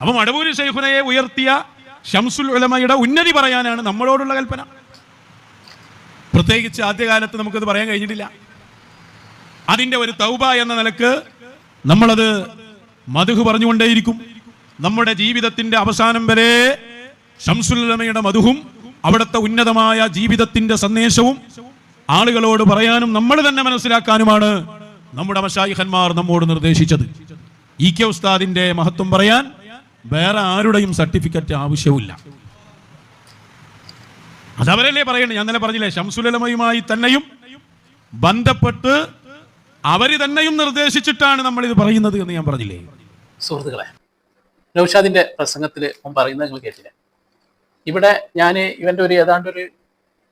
അപ്പം മടവൂരി ശൈഖുനയെ ഉയർത്തിയ ശംസുൽ ഉലമയുടെ ഉന്നതി പറയാനാണ് നമ്മളോടുള്ള കൽപ്പന. പ്രത്യേകിച്ച് ആദ്യകാലത്ത് നമുക്കത് പറയാൻ കഴിഞ്ഞിട്ടില്ല. അതിൻ്റെ ഒരു തൗബ എന്ന നിലക്ക് നമ്മളത് മദ്ഹ് പറഞ്ഞുകൊണ്ടേയിരിക്കും. നമ്മുടെ ജീവിതത്തിൻ്റെ അവസാനം വരെ ശംസുൽ ഉലമയുടെ മദ്ഹും അവിടുത്തെ ഉന്നതമായ ജീവിതത്തിൻ്റെ സന്ദേശവും ആളുകളോട് പറയാനും നമ്മൾ തന്നെ മനസ്സിലാക്കാനുമാണ് നമ്മുടെ മശായിഖന്മാർ നമ്മോട് നിർദ്ദേശിച്ചത്. ഇ കെ ഉസ്താദിന്റെ മഹത്വം പറയാൻ വേറെ ആരുടെയും സർട്ടിഫിക്കറ്റ് ആവശ്യമില്ല. അതവരല്ലേ പറയണേ. ഞാൻ തന്നെ പറഞ്ഞില്ലേ, ശംസുൽ ഉലമയുമായി തന്നെയും ബന്ധപ്പെട്ട് അവര് തന്നെയും നിർദ്ദേശിച്ചിട്ടാണ് നമ്മൾ ഇത് പറയുന്നത് എന്ന് ഞാൻ പറഞ്ഞില്ലേ. സുഹൃത്തുക്കളെ, നൗഷാദിന്റെ പ്രസംഗത്തിൽ പറയുന്നത് നിങ്ങൾ കേട്ടില്ല. ഇവിടെ ഞാൻ ഇവന്റെ ഒരു ഏതാണ്ട് ഒരു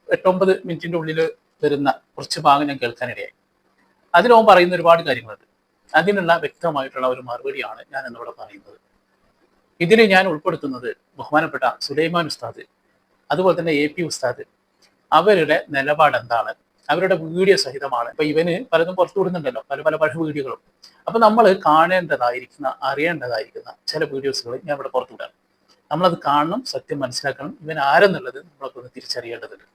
8-9 മിനിറ്റിന്റെ ഉള്ളിൽ വരുന്ന കുറച്ച് ഭാഗം ഞാൻ കേൾക്കാനിടയായി. അതിലവൻ പറയുന്ന ഒരുപാട് കാര്യങ്ങളുണ്ട്. അതിനുള്ള വ്യക്തമായിട്ടുള്ള ഒരു മറുപടിയാണ് ഞാൻ എന്നിവിടെ പറയുന്നത്. ഇതിൽ ഞാൻ ഉൾപ്പെടുത്തുന്നത് ബഹുമാനപ്പെട്ട സുലൈമാൻ ഉസ്താദ്, അതുപോലെ തന്നെ AP ഉസ്താദ്, അവരുടെ നിലപാട് എന്താണ്, അവരുടെ വീഡിയോ സഹിതമാണ്. ഇപ്പൊ ഇവന് പലതും പുറത്തു വിടുന്നുണ്ടല്ലോ, പല പല പഴയ വീഡിയോകളും. അപ്പൊ നമ്മൾ കാണേണ്ടതായിരിക്കുന്ന, അറിയേണ്ടതായിരിക്കുന്ന ചില വീഡിയോസുകൾ ഞാൻ ഇവിടെ പുറത്തു വിടാം. നമ്മളത് കാണണം, സത്യം മനസ്സിലാക്കണം, ഇവൻ ആരെന്നുള്ളത് നമ്മളൊക്കെ തിരിച്ചറിയേണ്ടതുണ്ട്.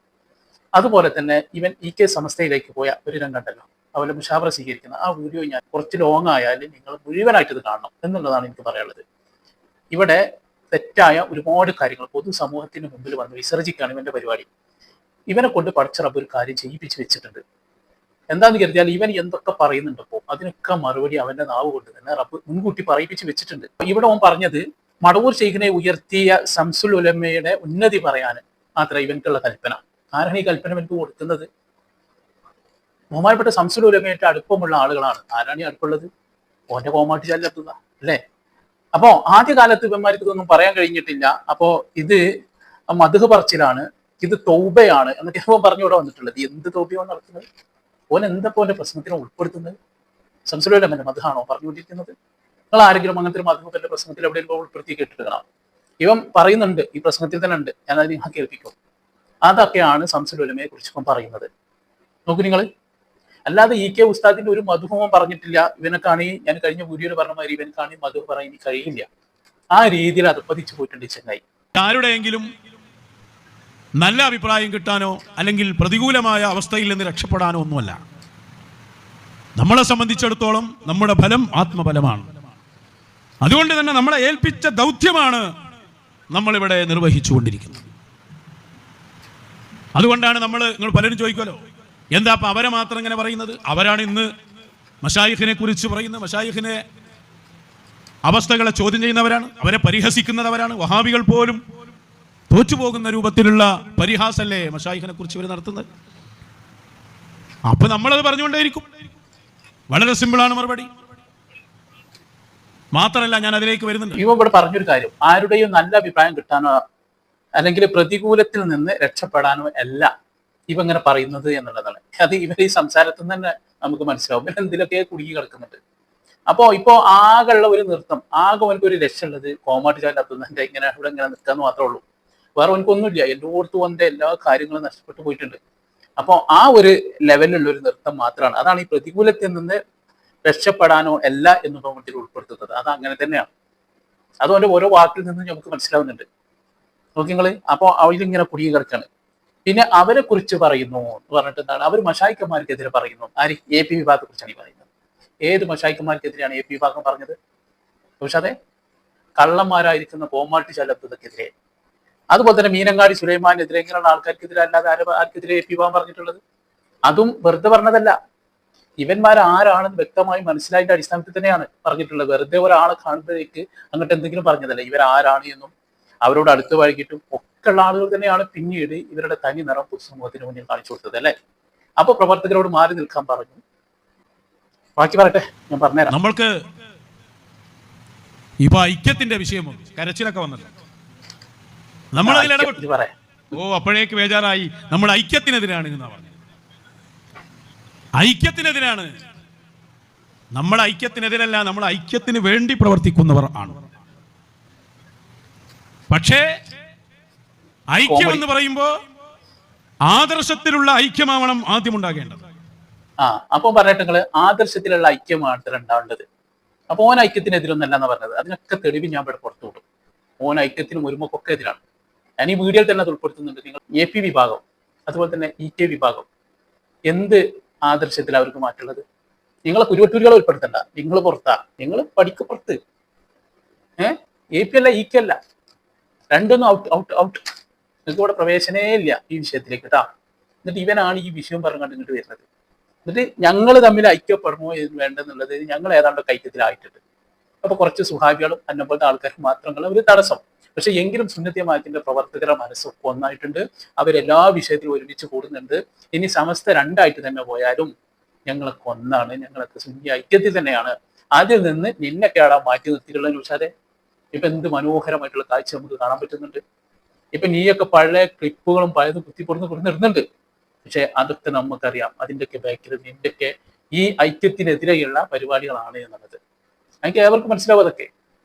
അതുപോലെ തന്നെ ഇവൻ EK സമസ്തയിലേക്ക് പോയ ഒരു രംഗമുണ്ടല്ലോ, അവരുടെ മുഷാവറ സ്വീകരിക്കുന്ന ആ വീഡിയോ ഞാൻ കുറച്ച് ലോങ് ആയാലും നിങ്ങൾ മുഴുവനായിട്ട് ഇത് കാണണം എന്നുള്ളതാണ് എനിക്ക് പറയാനുള്ളത്. ഇവിടെ തെറ്റായ ഒരുപാട് കാര്യങ്ങൾ പൊതുസമൂഹത്തിന് മുമ്പിൽ വന്ന് വിസർജിക്കുകയാണ് ഇവന്റെ പരിപാടി. ഇവനെ കൊണ്ട് പടച്ച റബ്ബ് ഒരു കാര്യം ചെയ്യിപ്പിച്ച് വെച്ചിട്ടുണ്ട്. എന്താന്ന് കരുതിയാൽ ഇവൻ എന്തൊക്കെ പറയുന്നുണ്ടപ്പോ അതിനൊക്കെ മറുപടി അവന്റെ നാവ് കൊണ്ട് തന്നെ റബ്ബ് മുൻകൂട്ടി പറയിപ്പിച്ച് വെച്ചിട്ടുണ്ട്. ഇവിടെ അവൻ പറഞ്ഞത് മടവൂർ ശൈഖിനെ ഉയർത്തിയ ശംസുൽ ഉലമയുടെ ഉന്നതി പറയാൻ മാത്രം ഇവൻക്കുള്ള കൽപ്പന. ആരാണ് ഈ കൽപ്പന എനിക്ക് കൊടുക്കുന്നത്? ബഹുമാനപ്പെട്ട ശംസുൽ ഉലമയായിട്ട് അടുപ്പമുള്ള ആളുകളാണ്. ആരാണ് ഈ അടുപ്പുള്ളത്? ഓന്റെ കോമാട്ടി ചാലിലെത്തുക അല്ലേ? അപ്പോ ആദ്യകാലത്ത് ഇവന്മാർക്ക് ഇതൊന്നും പറയാൻ കഴിഞ്ഞിട്ടില്ല. അപ്പോ ഇത് മദ്ഹ് പറച്ചിലാണ്, ഇത് തൗബയാണ് എന്നൊക്കെ അവൻ പറഞ്ഞുകൂടെ വന്നിട്ടുള്ളത്. എന്ത് തൗബയാണ് നടത്തുന്നത്? ഓൻ എന്താ ഓന്റെ പ്രശ്നത്തിനെ ഉൾപ്പെടുത്തുന്നത്? ശംസുൽ ഉലമന്റെ മദ്ഹാണോ പറഞ്ഞുകൊണ്ടിരിക്കുന്നത്? നിങ്ങൾ ആരെങ്കിലും അങ്ങനത്തെ ഒരു മദ്ഹബിന്റെ പ്രശ്നത്തിൽ എവിടെയെങ്കിലും ഉൾപ്പെടുത്തി കേട്ടിട്ട് കാണാം? ഇവൻ പറയുന്നുണ്ട്, ഈ പ്രശ്നത്തിൽ തന്നെ ഉണ്ട്, ഞാനത് നിങ്ങൾ കേൾപ്പിക്കും. അതൊക്കെയാണ് ശംസുൽ ഉലമയെ കുറിച്ച് ഇപ്പം പറയുന്നത്. നോക്കൂ നിങ്ങൾ. അല്ലാതെ EK ഉസ്താദിന്റെ ഒരു മധുഹവും പറഞ്ഞിട്ടില്ല. ഇവനക്കാണ് ഞാൻ കഴിഞ്ഞ വീഡിയോയിൽ പറഞ്ഞ മാതിരി ഇവനക്കാണ് മധു പറയാൻ ഇനി കഴിയില്ല. ആ രീതിയിൽ അത് പതിച്ചു പോയിട്ടുണ്ട് ചെങ്ങായി. ആരുടെയെങ്കിലും നല്ല അഭിപ്രായം കിട്ടാനോ അല്ലെങ്കിൽ പ്രതികൂലമായ അവസ്ഥയിൽ നിന്ന് രക്ഷപ്പെടാനോ ഒന്നുമല്ല. നമ്മളെ സംബന്ധിച്ചിടത്തോളം നമ്മുടെ ഫലം ആത്മഫലമാണ്. അതുകൊണ്ട് തന്നെ നമ്മളെ ഏൽപ്പിച്ച ദൗത്യമാണ് നമ്മളിവിടെ നിർവഹിച്ചുകൊണ്ടിരിക്കുന്നത്. അതുകൊണ്ടാണ് നിങ്ങൾ പലരും ചോദിക്കുമല്ലോ, എന്താ അപ്പം അവരെ മാത്രം ഇങ്ങനെ പറയുന്നത്? അവരാണ് ഇന്ന് മശായിഖിനെ കുറിച്ച് പറയുന്നത്. മശായിഖിനെ അവസ്ഥകളെ ചോദ്യം ചെയ്യുന്നവരാണ്, അവരെ പരിഹസിക്കുന്നവരാണ്. വഹാബികൾ പോലും തോറ്റുപോകുന്ന രൂപത്തിലുള്ള പരിഹാസല്ലേ മശായിഖിനെ കുറിച്ച് ഇവർ നടത്തുന്നത്. അപ്പൊ നമ്മളത് പറഞ്ഞുകൊണ്ടേയിരിക്കും. വളരെ സിമ്പിളാണ് മറുപടി. മാത്രമല്ല, ഞാൻ അതിലേക്ക് വരുന്നുണ്ട്. ഇവ ഇവിടെ പറഞ്ഞൊരു കാര്യം, ആരുടെയും നല്ല അഭിപ്രായം കിട്ടാനോ അല്ലെങ്കിൽ പ്രതികൂലത്തിൽ നിന്ന് രക്ഷപ്പെടാനോ അല്ല ഇവ ഇങ്ങനെ പറയുന്നത് എന്നുള്ളതാണ്. അത് ഇവർ ഈ സംസാരത്തിൽ തന്നെ നമുക്ക് മനസ്സിലാവും. ഇവർ എന്തിലൊക്കെ കുടുങ്ങി കിടക്കുന്നുണ്ട്. അപ്പോൾ ഇപ്പോൾ ആകെയുള്ള ഒരു നൃത്തം, ആകെ അവനക്ക് ഒരു ലക്ഷ്യമുള്ളത് കോമാട്ടി ചാലത്തുന്നതിന്റെ ഇങ്ങനെ ഇവിടെ ഇങ്ങനെ നിൽക്കാന്ന് മാത്രമേ ഉള്ളൂ. വേറെ അവനക്കൊന്നുമില്ല. എല്ലായിടത്തും അവന്റെ എല്ലാ കാര്യങ്ങളും നഷ്ടപ്പെട്ടു പോയിട്ടുണ്ട്. അപ്പോൾ ആ ഒരു ലെവലിലുള്ള ഒരു നൃത്തം മാത്രമാണ്. അതാണ് ഈ പ്രതികൂലത്തിൽ നിന്ന് രക്ഷപ്പെടാനോ അല്ല എന്ന് തോമത്തിൽ ഉൾപ്പെടുത്തുന്നത്. അത് അങ്ങനെ തന്നെയാണ്. അതുകൊണ്ട് ഓരോ വാക്കിൽ നിന്ന് നമുക്ക് മനസ്സിലാവുന്നുണ്ട്. നോക്കി നിങ്ങൾ. അപ്പോൾ അവരിങ്ങനെ കുടുങ്ങി കിടക്കാണ്. പിന്നെ അവരെ കുറിച്ച് പറയുന്നു എന്ന് പറഞ്ഞിട്ട് എന്താണ്? അവർ മശായിക്കന്മാർക്കെതിരെ പറയുന്നു. ആര്? AP വിഭാഗത്തെ കുറിച്ചാണ് ഈ പറയുന്നത്. ഏത് മശായിക്കന്മാർക്കെതിരെയാണ് AP വിഭാഗം പറഞ്ഞത്? പക്ഷേ അതെ, കള്ളന്മാരായിരിക്കുന്ന കോമാട്ടി ചലത്തതൊക്കെതിരെ, അതുപോലെ തന്നെ മീനങ്ങാടി സുലൈമാനെതിരെ, ഇങ്ങനെയുള്ള ആൾക്കാർക്കെതിരെ, അല്ലാതെ ആർക്കെതിരെ AP വിഭാഗം പറഞ്ഞിട്ടുള്ളത്? അതും വെറുതെ പറഞ്ഞതല്ല. ഇവന്മാർ ആരാണെന്ന് വ്യക്തമായി മനസ്സിലായതിന്റെ അടിസ്ഥാനത്തിൽ തന്നെയാണ് പറഞ്ഞിട്ടുള്ളത്. വെറുതെ ഒരാളെ കാണുമ്പോഴേക്ക് അങ്ങോട്ട് എന്തെങ്കിലും പറഞ്ഞതല്ല. ഇവരാരാണ് എന്നും അവരോട് അടുത്ത് വൈകിട്ടും ഒക്കെയുള്ള ആളുകൾ തന്നെയാണ് പിന്നീട് ഇവരുടെ തനി നിറം പൊതുസമൂഹത്തിന് മുന്നിൽ കാണിച്ചു കൊടുത്തത് അല്ലെ? അപ്പൊ പ്രവർത്തകരോട് മാറി നിൽക്കാൻ പറഞ്ഞു. ബാക്കി പറയട്ടെ, ഞാൻ പറഞ്ഞുതരാം. നമ്മൾക്ക് ഇപ്പൊ ഐക്യത്തിന്റെ വിഷയമോ കരച്ചിലൊക്കെ വന്നല്ലോ, നമ്മളതിൽ ഇടപെട്ടു. അപ്പോഴേക്ക് ബേജാറായി. നമ്മൾ ഐക്യത്തിനെതിരാണ് എന്നാ പറഞ്ഞത്. ഐക്യത്തിനെതിരാണ്. നമ്മൾ ഐക്യത്തിനെതിരല്ല, നമ്മൾ ഐക്യത്തിന് വേണ്ടി പ്രവർത്തിക്കുന്നവർ ആണ്. പക്ഷേ ഐക്യം എന്ന് പറയുമ്പോ ആദർശത്തിലുള്ള ഐക്യമാവണം ആദ്യം ഉണ്ടാകേണ്ടത്. അപ്പൊ പറഞ്ഞിട്ട് ആദർശത്തിലുള്ള ഐക്യമാണ് ഉണ്ടാവേണ്ടത്. അപ്പൊ ഓൻ ഐക്യത്തിനെതിരൊന്നല്ല എന്ന് പറഞ്ഞത്. അതിനൊക്കെ തെളിവ് ഞാൻ ഇവിടെ പുറത്തു വിടും. ഓൻ ഐക്യത്തിനും ഒരുമക്കൊക്കെ എതിരാണ്. ഞാൻ ഈ വീഡിയോയിൽ തന്നെ അത് ഉൾപ്പെടുത്തുന്നുണ്ട്. നിങ്ങൾ AP വിഭാഗം അതുപോലെ തന്നെ EK വിഭാഗം എന്ത് ആദർശത്തിൽ അവർക്ക് മാറ്റുള്ളത്? നിങ്ങളെ കുരുവട്ടൂരുകളെ ഉൾപ്പെടുത്തണ്ട, നിങ്ങൾ പുറത്താ, നിങ്ങൾ പഠിക്ക് പുറത്ത്. AP അല്ല EK അല്ല, രണ്ടൊന്നും ഔട്ട് ഔട്ട് ഔട്ട്. നിങ്ങൾക്ക് ഇവിടെ പ്രവേശനേ ഇല്ല ഈ വിഷയത്തിലേക്ക് കേട്ടാ. എന്നിട്ട് ഇവനാണ് ഈ വിഷയം പറഞ്ഞുകൊണ്ട് ഇങ്ങോട്ട് വരുന്നത്. എന്നിട്ട് ഞങ്ങൾ തമ്മിൽ ഐക്യപ്പെടണോ വേണ്ടെന്നുള്ളത് ഞങ്ങൾ ഏതാണ്ടൊക്കെ ഐക്യത്തിലായിട്ടുണ്ട്. അപ്പൊ കുറച്ച് സുഹാബികളും അന്നെ പോലത്തെ ആൾക്കാർക്ക് മാത്രമുള്ള ഒരു തടസ്സം. പക്ഷെ എങ്കിലും സുന്നത്തി ജമാഅത്തിന്റെ പ്രവർത്തകരുടെ മനസ്സൊക്കെ ഒന്നായിട്ടുണ്ട്. അവരെല്ലാ വിഷയത്തിലും ഒരുമിച്ച് കൂടുന്നുണ്ട്. ഇനി സമസ്ത രണ്ടായിട്ട് തന്നെ പോയാലും ഞങ്ങളൊക്കെ ഒന്നാണ്, ഞങ്ങളൊക്കെ സുന്നി ഐക്യത്തിൽ തന്നെയാണ്. അതിൽ നിന്ന് നിന്നെ കേടാ മാറ്റി നിർത്തിയിട്ടുള്ള നൗഷാദെ. ഇപ്പൊ എന്ത് മനോഹരമായിട്ടുള്ള കാഴ്ച നമുക്ക് കാണാൻ പറ്റുന്നുണ്ട്. ഇപ്പൊ നീയൊക്കെ പഴയ ക്ലിപ്പുകളും പഴയത് കുത്തിപ്പൊടുന്ന് കൊടുത്തിടുന്നുണ്ട്. പക്ഷെ അതൊക്കെ നമുക്കറിയാം, അതിൻ്റെയൊക്കെ ബാക്കിൽ നിന്റെയൊക്കെ ഈ ഐക്യത്തിനെതിരെയുള്ള പരിപാടികളാണ് എന്നുള്ളത് എനിക്ക് ഏവർക്കും മനസ്സിലാവും അതൊക്കെ.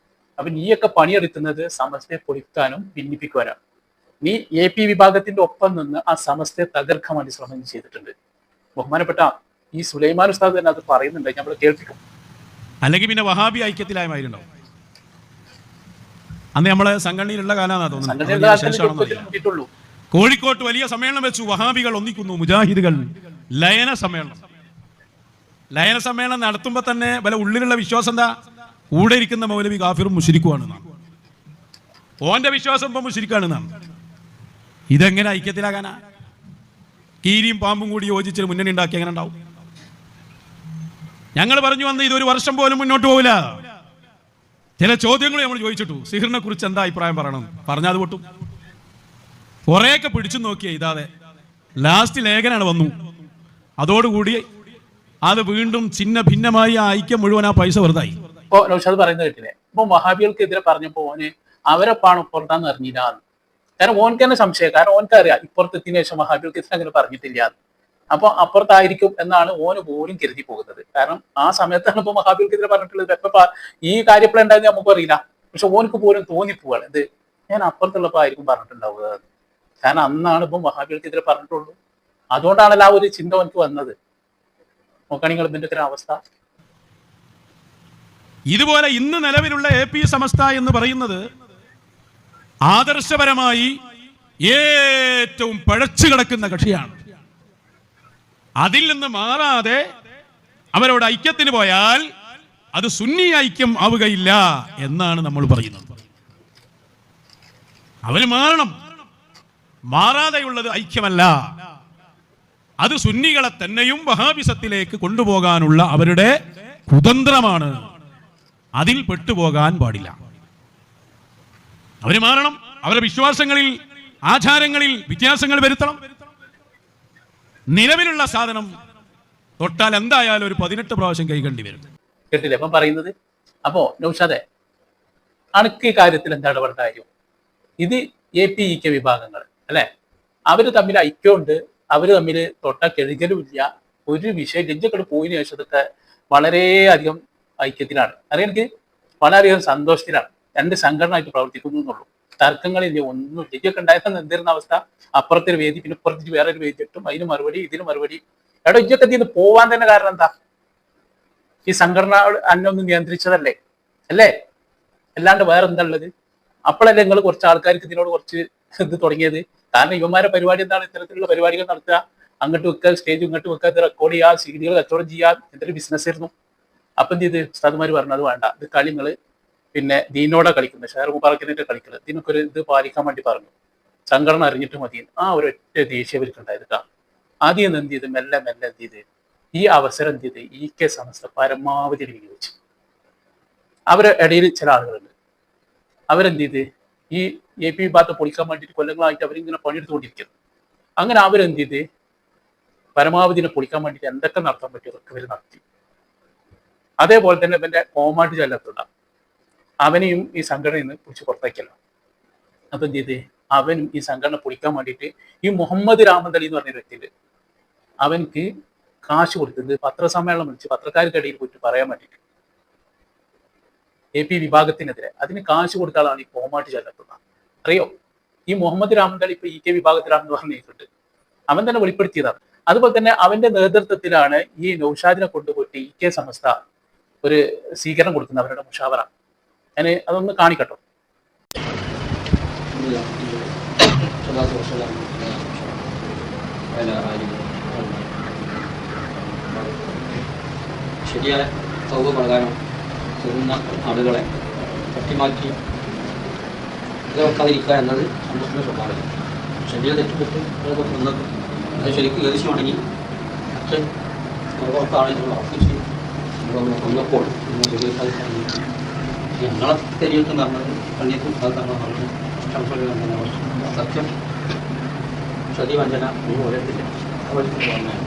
അപ്പൊ നീയൊക്കെ പണിയെടുക്കുന്നത് സമസ്തയെ പൊളിക്കാനും ഭിന്നിപ്പിക്കുവാനാണ്. നീ AP വിഭാഗത്തിന്റെ ഒപ്പം നിന്ന് ആ സമസ്തയെ തകർക്കാൻ വേണ്ടി ശ്രമം ചെയ്തിട്ടുണ്ട്. ബഹുമാനപ്പെട്ട ഈ സുലൈമാൻ ഉസ്താദ് തന്നെ അത് പറയുന്നുണ്ട്, നമ്മൾ കേൾപ്പിക്കും. അല്ലെങ്കിൽ പിന്നെ വഹാബി ഐക്യത്തിലായമായിരുന്നോ? അന്ന് നമ്മളെ സംഘടനയിലുള്ള കാലാന്നാ തോന്നുന്നു. കോഴിക്കോട്ട് വലിയ സമ്മേളനം വെച്ചു. വഹാബികൾ ഒന്നിക്കുന്നു, മുജാഹിദുകൾ ലയന സമ്മേളനം. ലയന സമ്മേളനം നടത്തുമ്പോൾ തന്നെ വല്ല ഉള്ളിലുള്ള വിശ്വാസം എന്താ? കൂടെ ഇരിക്കുന്ന മൗലവി കാഫിറും മുശ്രിക്കുമാണ്. ഓന്റെ വിശ്വാസം ഇപ്പൊ മുശ്രിക്കാണ്. ഇതെങ്ങനെ ഐക്യത്തിലാകാനാ? കീരിയും പാമ്പും കൂടി യോജിച്ച് മുന്നണി ഉണ്ടാക്കി എങ്ങനെ ഉണ്ടാവും? ഞങ്ങൾ പറഞ്ഞു വന്ന് ഇതൊരു വർഷം പോലും മുന്നോട്ട് പോകില്ല. ചില ചോദ്യങ്ങൾ നമ്മൾ ചോദിച്ചിട്ടു. സിഹിറിനെ കുറിച്ച് എന്താ അഭിപ്രായം പറയണം? പറഞ്ഞാൽ അത് പൊട്ടും. കുറെയൊക്കെ പിടിച്ചു നോക്കിയേ ഇതാതെ ലാസ്റ്റ് ലേഖനാണ് വന്നു. അതോടുകൂടി അത് വീണ്ടും ചിഹ്ന ഭിന്നമായി ആ ഐക്യം മുഴുവൻ ആ പൈസ വെറുതായി. ഇപ്പൊ നൗഷാദ് പറയുന്നത് കേട്ടില്ലേ? ഇപ്പൊ വഹാബികൾക്കെതിരെ പറഞ്ഞപ്പോ ഓന് അവരെ പാണം പുറത്താന്ന് അറിഞ്ഞില്ല. കാരണം ഓൻക്ക് തന്നെ സംശയം. കാരണം ഓൻക്ക് അറിയാം ഇപ്പുറത്തെത്തിയതിനു ശേഷം വഹാബികൾക്കെതിരെ അങ്ങനെ പറഞ്ഞിട്ടില്ല. അപ്പൊ അപ്പുറത്തായിരിക്കും എന്നാണ് ഓന് പോലും കരുതി പോകുന്നത്. കാരണം ആ സമയത്താണ് ഇപ്പൊ വഹാബികൾക്കെതിരെ പറഞ്ഞിട്ടുള്ളത്. എപ്പ ഈ കാര്യപ്പോൾ ഉണ്ടായത് നമുക്ക് അറിയില്ല. പക്ഷെ ഓനക്ക് പോലും തോന്നിപ്പോവാണ് ഇത് ഞാൻ അപ്പുറത്തുള്ളപ്പോ ആയിരിക്കും പറഞ്ഞിട്ടുണ്ടാവുക. കാരണം അന്നാണ് ഇപ്പം വഹാബികൾക്കെതിരെ പറഞ്ഞിട്ടുള്ളൂ. അതുകൊണ്ടാണല്ലോ ആ ഒരു ചിന്ത എനിക്ക് വന്നത്. നോക്കുകയാണെങ്കിൽ ഇതിന്റെ ഇത്തരം അവസ്ഥ. ഇതുപോലെ ഇന്ന് നിലവിലുള്ള AP സമസ്ത എന്ന് പറയുന്നത് ആദർശപരമായി ഏറ്റവും പഴച്ചു കിടക്കുന്ന കക്ഷിയാണ്. അതിൽ നിന്ന് മാറാതെ അവരോട് ഐക്യത്തിന് പോയാൽ അത് സുന്നി ഐക്യം ആവുകയില്ല എന്നാണ് നമ്മൾ പറയുന്നത്. അവന് മാറണം. മാറാതെയുള്ളത് ഐക്യമല്ല. അത് സുന്നികളെ തന്നെയും വഹാബിസത്തിലേക്ക് കൊണ്ടുപോകാനുള്ള അവരുടെ കുതന്ത്രമാണ്. അതിൽ പെട്ടുപോകാൻ പാടില്ല. അവര് മാറണം. അവരുടെ വിശ്വാസങ്ങളിൽ ആചാരങ്ങളിൽ വ്യത്യാസങ്ങൾ വരുത്തണം. നിലവിലുള്ള സാധനം തൊട്ടാൽ എന്തായാലും ഒരു 18 പ്രാവശ്യം കൈകണ്ടി വരും. കേട്ടില്ലേ അപ്പം പറയുന്നത്? അപ്പോ നൗഷാദെ, അണക്ക് ഈ കാര്യത്തിൽ എന്താണ് ഇടപെടേണ്ട കാര്യം? ഇത് AP EK വിഭാഗങ്ങൾ അല്ലെ, അവര് തമ്മിൽ ഐക്യമുണ്ട്. അവര് തമ്മിൽ തൊട്ട കെഴുകലും ഇല്ല. ഒരു വിഷയം ലജ്ജക്കൾ പോയതിനു ശേഷം ഇതൊക്കെ വളരെയധികം ഐക്യത്തിലാണ്. അറിയാമെനിക്ക് വളരെയധികം സന്തോഷത്തിലാണ്. രണ്ട് സംഘടനയായിട്ട് പ്രവർത്തിക്കുന്നു എന്നുള്ളൂ. തർക്കങ്ങളില്ല, ഒന്നും ലജ്ജൊക്കെ ഉണ്ടായിരുന്ന എന്തായിരുന്ന അവസ്ഥ? അപ്പുറത്തൊരു വേദി, പിന്നെ ഇപ്പുറത്തേക്ക് വേറൊരു വേദി ഇട്ടും അതിന് മറുപടി ഇതിന് മറുപടി. എവിടെ ഇജ്ജൊക്കെ ഇതിന് പോവാൻ തന്നെ കാരണം എന്താ? ഈ സംഘടന അന്നൊന്നും നിയന്ത്രിച്ചതല്ലേ അല്ലേ? അല്ലാണ്ട് വേറെ എന്താ ഉള്ളത്? അപ്പോഴല്ലേ നിങ്ങൾ കുറച്ച് ആൾക്കാർക്ക് ഇതിനോട് കുറച്ച് ഇത് തുടങ്ങിയത്? കാരണം ഇവന്മാരുടെ പരിപാടി എന്താണ്? ഇത്തരത്തിലുള്ള പരിപാടികൾ നടത്തുക, അങ്ങോട്ട് വെക്കുക, സ്റ്റേജ് ഇങ്ങോട്ട് വെക്കുക, ഇത് റെക്കോർഡ് ചെയ്യുക, സീഡികൾ കച്ചവടം ചെയ്യാൻ, എന്തൊരു ബിസിനസ് ആയിരുന്നു. അപ്പം എന്ത് ചെയ്ത് ഉസ്താദുമാർ പറഞ്ഞത് വേണ്ട, ഇത് കളി നിങ്ങൾ പിന്നെ ദീനോടെ കളിക്കുന്നത്, ഷെയർ മുബാറക്കിനായിട്ട് കളിക്കുന്നത്, ഇതിനൊക്കെ ഒരു ഇത് പാലിക്കാൻ വേണ്ടി പറഞ്ഞു. സംഘടന അറിഞ്ഞിട്ട് മതി. ആ ഒരൊറ്റ ദേഷ്യം ഇവർക്കുണ്ടായത്. ആദ്യം എന്ത് ചെയ്ത് മെല്ലെ മെല്ലെ എന്ത് ചെയ്ത് ഈ അവസരം എന്ത് ചെയ്ത് EK സമസ്ത പരമാവധി വിനിയോഗിച്ചു. അവരെ ഇടയിൽ ചില ആളുകളുണ്ട്, അവരെന്ത് ചെയ്ത് ഈ AP വിഭാഗത്തെ പൊളിക്കാൻ വേണ്ടിയിട്ട് കൊല്ലങ്ങളായിട്ട് അവരിങ്ങനെ പണിയെടുത്തുകൊണ്ടിരിക്കുന്നു. അങ്ങനെ അവരെന്ത് ചെയ്ത് പരമാവധിനെ പൊളിക്കാൻ വേണ്ടിയിട്ട് എന്തൊക്കെ നടത്താൻ പറ്റുമോ അതൊക്കെ ഇവർ നടത്തി. അതേപോലെ തന്നെ ഇവന്റെ കോമാട്ട് ചെല്ലത്തുള്ള അവനെയും ഈ സംഘടനയിൽ നിന്ന് പിടിച്ച് പുറത്തേക്കല്ലോ. അപ്പൊ എന്ത് ചെയ്ത് അവനും ഈ സംഘടന പൊളിക്കാൻ വേണ്ടിയിട്ട് ഈ മുഹമ്മദ് രാമന്തളി എന്ന് പറഞ്ഞൊരു വ്യക്തിയുണ്ട്, അവൻക്ക് കാശ് കൊടുത്തത് പത്രസമ്മേളനം വിളിച്ച് പത്രക്കാർക്കിടയിൽ പോയിട്ട് പറയാൻ വേണ്ടിയിട്ട് AP വിഭാഗത്തിനെതിരെ അതിന് കാശ് കൊടുത്ത ആളാണ് ഈ കോമാട്ട് ചെല്ലത്തുള്ള. അറിയോ? ഈ മുഹമ്മദ് രാമന്തളി ഇപ്പൊ EK വിഭാഗത്തിലാണെന്ന് പറഞ്ഞിട്ടുണ്ട്. അവൻ തന്നെ വെളിപ്പെടുത്തിയതാണ്. അതുപോലെ തന്നെ അവന്റെ നേതൃത്വത്തിലാണ് ഈ നൗഷാദിനെ കൊണ്ടുപോയിട്ട് EK സമസ്ത ഒരു സ്വീകരണം കൊടുക്കുന്നത്, അവരുടെ മുഷാവറ. ഞാൻ അതൊന്ന് കാണിക്കട്ടോ. ശരിയായ സൗകര്യ പ്രകാരം ചെയ്യുന്ന ആളുകളെ തട്ടിമാറ്റി വെക്കാതിരിക്കുക എന്നത് സന്തോഷത്തിൻ്റെ സ്വഭാവം. ശരീരം തെറ്റുപറ്റും വന്നത് അത് ശരിക്കും ഏകദേശമാണെങ്കിൽ അച്ഛൻ പുറത്താണെന്നുള്ള ഓഫീസിൽ വന്നപ്പോൾ ഞങ്ങളെ തെരിയത്ത് പറഞ്ഞത് കണ്ണിയത്തും പറഞ്ഞത് സത്യം ചതിവഞ്ചന ഒന്നും ഓരോരുത്തില്ല വഴിക്ക് പോകുന്നതാണ്.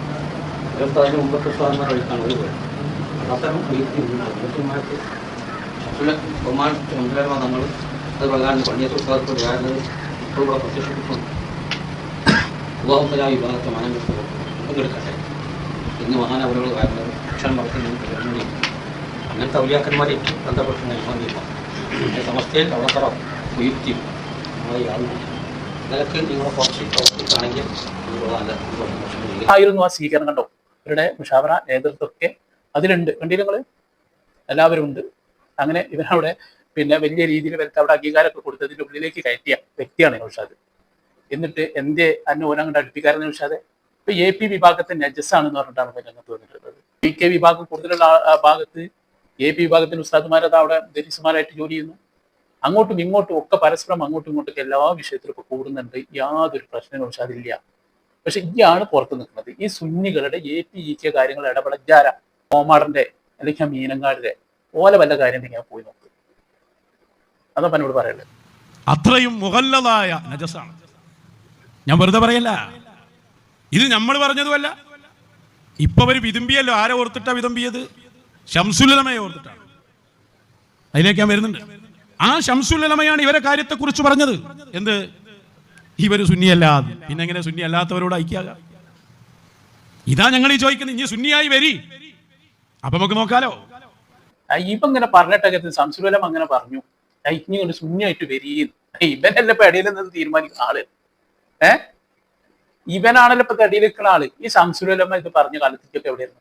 ഓരോരുത്തതിന് മുമ്പത്തെ സ്വാതന്ത്ര്യം വഴിക്കാണ് ഒരു പോയത്. അത്തരം വൈദ്യമാർക്ക് ബഹുമാനത്തെ മന്ത്രിമാർ നമ്മൾ അത് പ്രകാരം കണ്ണിയത്ത് ഉത്സവത്തിൽ വേണ്ടത് ഇപ്പോൾ ഇവിടെ പ്രത്യക്ഷപ്പെട്ടുണ്ട്. വിവാഹത്തിലായ വിഭാഗത്തെ മാനങ്ങൾക്ക് പങ്കെടുക്കട്ടെ ഇന്ന് മഹാനവരുകൾ വരുന്നത് ഭക്ഷണം വളർത്തുന്നതിന് അങ്ങനത്തെ ഔലിയാക്കന്മാരെ ബന്ധപ്പെട്ട് നിർബന്ധിക്കാം. സമസ്തയിൽ അവസരം ഉയർത്തി നമ്മളെ ആളുകൾ നിലക്ക് നിങ്ങളെ കുറച്ച് പ്രവർത്തിക്കുകയാണെങ്കിൽ ആയിരുന്നു ആ സ്വീകരണം. കണ്ടോ, ഇവരുടെ മുഷാവറ നേതൃത്വമൊക്കെ അതിലുണ്ട്. കണ്ടില്ല എല്ലാവരും ഉണ്ട്. അങ്ങനെ ഇവരവിടെ പിന്നെ വലിയ രീതിയിൽ ഇവർക്ക് അവിടെ അംഗീകാരമൊക്കെ കൊടുത്തതിൻ്റെ ഉള്ളിലേക്ക് കയറ്റിയ വ്യക്തിയാണ് നൗഷാദ്. എന്നിട്ട് എന്തേ അന്നെ ഓരങ്ങോട്ട് അടുപ്പിക്കാരൻ നൗഷാദ്? ഇപ്പൊ AP വിഭാഗത്തെ നജസാണെന്ന് പറഞ്ഞിട്ടാണ് രംഗത്ത് വന്നിട്ടുള്ളത്. PK വിഭാഗം കൂടുതലുള്ള ഭാഗത്ത് AP വിഭാഗത്തിന്റെ ഉസ്താദുമാരത് അവിടെ ദരിസുമാരായിട്ട് ജോലി ചെയ്യുന്നു. അങ്ങോട്ടും ഇങ്ങോട്ടും ഒക്കെ പരസ്പരം അങ്ങോട്ടും ഇങ്ങോട്ടും എല്ലാ വിഷയത്തിലും ഇപ്പൊ കൂടുന്നുണ്ട്. യാതൊരു പ്രശ്നവും നൗഷാദില്ല. പക്ഷെ ഇയാണ് പുറത്ത് നിൽക്കുന്നത്. ഈ സുന്നികളുടെ AP EK കാര്യങ്ങൾ ഇടപെടജാര കോമാടന്റെ അല്ലെങ്കിൽ മീനങ്ങാടിന്റെ ഓല വല്ല കാര്യം ഞാൻ പോയി നോക്കും. അതാ എന്നോട് പറയല്ലേ. അത്രയും മുഗല്ലദായ നജസാണ്. ഞാൻ വെറുതെ പറയല്ല, ഇത് നമ്മൾ പറഞ്ഞതുമല്ല. ഇപ്പൊ അവര് വിതുമ്പിയല്ലോ. ആരെ ഓർത്തിട്ടാ വിതുമ്പിയത്? ശംസുലമയെ ഓർത്തിട്ടാണ്. അതിലേക്ക് ഞാൻ വരുന്നുണ്ട്. ആ ശംസുലമയാണ് ഇവരെ കാര്യത്തെ കുറിച്ച് പറഞ്ഞത്. എന്ത്? ഇവര് സുന്നിയല്ല. പിന്നെ എങ്ങനെ സുന്നി അല്ലാത്തവരോട് ഐക്യാകാം? ഇതാ ഞങ്ങൾ ഈ ചോദിക്കുന്നത്. ഇനി സുന്നിയായി വരി, അപ്പൊ നമുക്ക് നോക്കാലോ. ഇപ്പൊ ഇങ്ങനെ പറഞ്ഞിട്ടൊക്കെ ശംസുലമ അങ്ങനെ പറഞ്ഞു, ഇനി കൊണ്ട് സുന്നിയായിട്ട് വരീന്ന്. ഇവനല്ലേ ഇപ്പൊ ഇടയിൽ നിന്ന് തീരുമാനിക്കുന്ന ആള്. ഇവനാണല്ലോ ഇപ്പൊ തടിയിൽ നിൽക്കുന്ന ആള്. ഈ ശംസുലമ ഇത് പറഞ്ഞ കാലത്തേക്കൊക്കെ എവിടെയായിരുന്നു?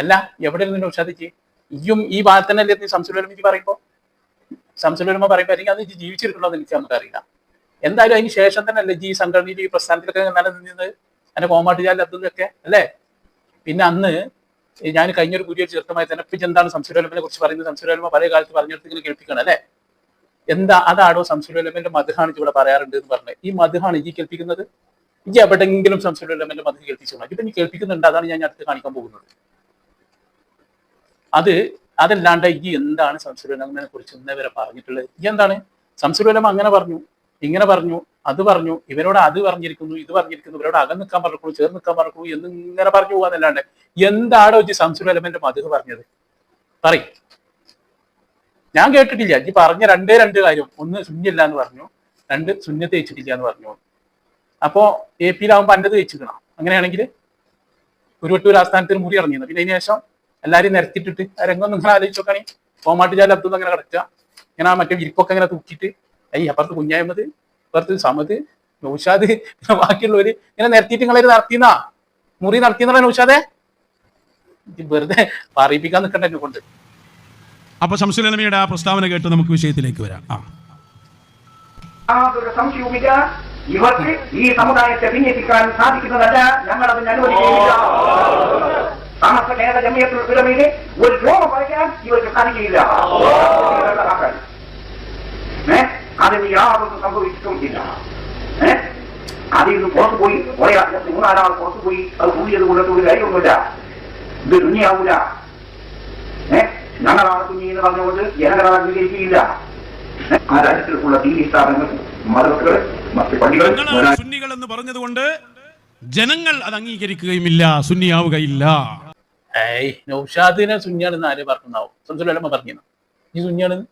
അല്ല, എവിടെ ഇരുന്നു ഉഷാദിക്ക്? ഈയും ഈ ഭാഗത്തന്നെ നീ ശംസുലമയ്ക്ക് പറയുമ്പോ ശംസുലമ പറയുമ്പോ അല്ലെങ്കിൽ അത് ജീവിച്ചിരിക്കണോ എന്ന് എനിക്ക് നമുക്കറിയില്ല. എന്തായാലും അതിന് ശേഷം തന്നെ അല്ലേ ഈ സംഘടനയിൽ ഈ പ്രസ്ഥാനത്തിലൊക്കെ നിലനിന്നത് അതിന്റെ കോമാട്ടുചാൽ അതൊക്കെ അല്ലേ? പിന്നെ അന്ന് ഞാൻ കഴിഞ്ഞൊരു പുതിയ ചെറുക്കമായി തന്നെ ഇപ്പൊ എന്താണ് ശംസുലമയെ കുറിച്ച് പറയുന്നത്? ശംസുലമ പല കാലത്ത് പറഞ്ഞെടുത്ത് ഇങ്ങനെ കേൾപ്പിക്കണം അല്ലേ? എന്താ അതാടോ ശംസുലമന്റെ മദ്ഹാണ് ഇവിടെ പറയാറുണ്ട് എന്ന് പറഞ്ഞത്. ഈ മദ്ഹാണ് ഈ കേൾപ്പിക്കുന്നത്? ഈ എവിടെയെങ്കിലും ശംസുലമന്റെ മദ്ഹ് കേൾപ്പിച്ചു ഇപ്പൊ നീ കേൾപ്പിക്കുന്നുണ്ട്. അതാണ് ഞാൻ അടുത്ത് കാണിക്കാൻ പോകുന്നത്. അതല്ലാണ്ട് ഈ എന്താണ് ശംസുലമയെ കുറിച്ച് ഇന്നവരെ പറഞ്ഞിട്ടുള്ളത്? ഈ എന്താണ് ശംസുലമ അങ്ങനെ പറഞ്ഞു, ഇങ്ങനെ പറഞ്ഞു, അത് പറഞ്ഞു, ഇവരോട് അത് പറഞ്ഞിരിക്കുന്നു, ഇത് പറഞ്ഞിരിക്കുന്നു, ഇവരോട് അകം നിൽക്കാൻ പറഞ്ഞു, ചേർന്ന് നിൽക്കാൻ പറഞ്ഞു എന്ന് ഇങ്ങനെ പറഞ്ഞു പോകാന്നല്ലാണ്ട് എന്താടോ ഈ ശംസുലമന്റെ മദ്ഹ് പറഞ്ഞത്? പറയും. ഞാൻ കേട്ടിട്ടില്ല. ഈ പറഞ്ഞ രണ്ട് കാര്യം. ഒന്ന് സുന്നിയല്ല എന്ന് പറഞ്ഞു, രണ്ട് സുന്നത്ത് തേച്ചിട്ടില്ല എന്ന് പറഞ്ഞു. അപ്പോ AP യിലാവുമ്പോ അൻ്റെത് തേച്ചിക്കണം. അങ്ങനെയാണെങ്കിൽ ഒരു ആസ്ഥാനത്തിന് മുറി ഇറങ്ങിയിരുന്നു. പിന്നെ അതിന് ശേഷം എല്ലാവരും നിരത്തിയിട്ടിട്ട് ആ രംഗം നിങ്ങൾ ആലോചിച്ച് നോക്കുകയാണെങ്കിൽ കോമാട്ടുചാൽ അബ്ദുൾ അങ്ങനെ കിടക്കുക. ഇങ്ങനെ മറ്റേ വിരിപ്പൊക്കെ ഇങ്ങനെ തൂക്കിയിട്ട് അപ്പുറത്ത് കുഞ്ഞായ്മത്, അപ്പുറത്ത് സമത്, നൗഷാദ്, ബാക്കിയുള്ളവര് ഇങ്ങനെ നിരത്തിയിട്ട് നിങ്ങളൊരു നടത്തിയെന്നാ മുറി നടത്തിയെന്നാ നൗഷാദെ? വെറുതെ പറയിപ്പിക്കാൻ നിൽക്കണ്ട എന്നെ കൊണ്ട്. അപ്പൊ ശംസുലമയുടെ ആ പ്രസ്താവന കേട്ട് നമുക്ക് വിഷയത്തിലേക്ക് വരാം. യാതൊരു സംശയവുമില്ല, ഇവർക്ക് ഈ സമുദായത്തെ ഭിന്നിപ്പിക്കാൻ സാധിക്കുന്നതല്ല. ഞങ്ങളതിന് അനുവദിക്കുകയില്ല. സമസ്ത കേരള ജമിയത്തുൽ ഉലമയിലെ ഒരു രോഗ പറയാൻ ഇവർക്ക് സാധിക്കുകയില്ല. അതിന് യാതൊന്നും സംഭവിച്ചിട്ടുമില്ല. അതിൽ നിന്ന് പുറത്തു പോയി കുറെ 3-4 ആൾ പുറത്തു പോയി അത് കൂടിയത് കൊണ്ടിട്ട് ഒരു കാര്യമൊന്നുമില്ല. ഇത് ദുനിയാവൂല. ഞങ്ങളാണ് കുഞ്ഞിന്ന് പറഞ്ഞുകൊണ്ട് ജനങ്ങളെ അംഗീകരിക്കുകയില്ല. ആ രാജ്യത്തിലുള്ള ദീനി സ്ഥാപനങ്ങൾ, മദ്രസകൾ, മറ്റ് പള്ളികൾ സുന്നികൾ എന്ന് പറഞ്ഞതുകൊണ്ട് ജനങ്ങൾ അത് അംഗീകരിക്കുകയുമില്ല, സുന്നിയാവുകയില്ല. നൗഷാദിനെ സുന്നിയാണെന്ന് ആരെ പറഞ്ഞാവും? ശംസുലമ പറഞ്ഞു ഈ സുന്നിയാണെന്ന്.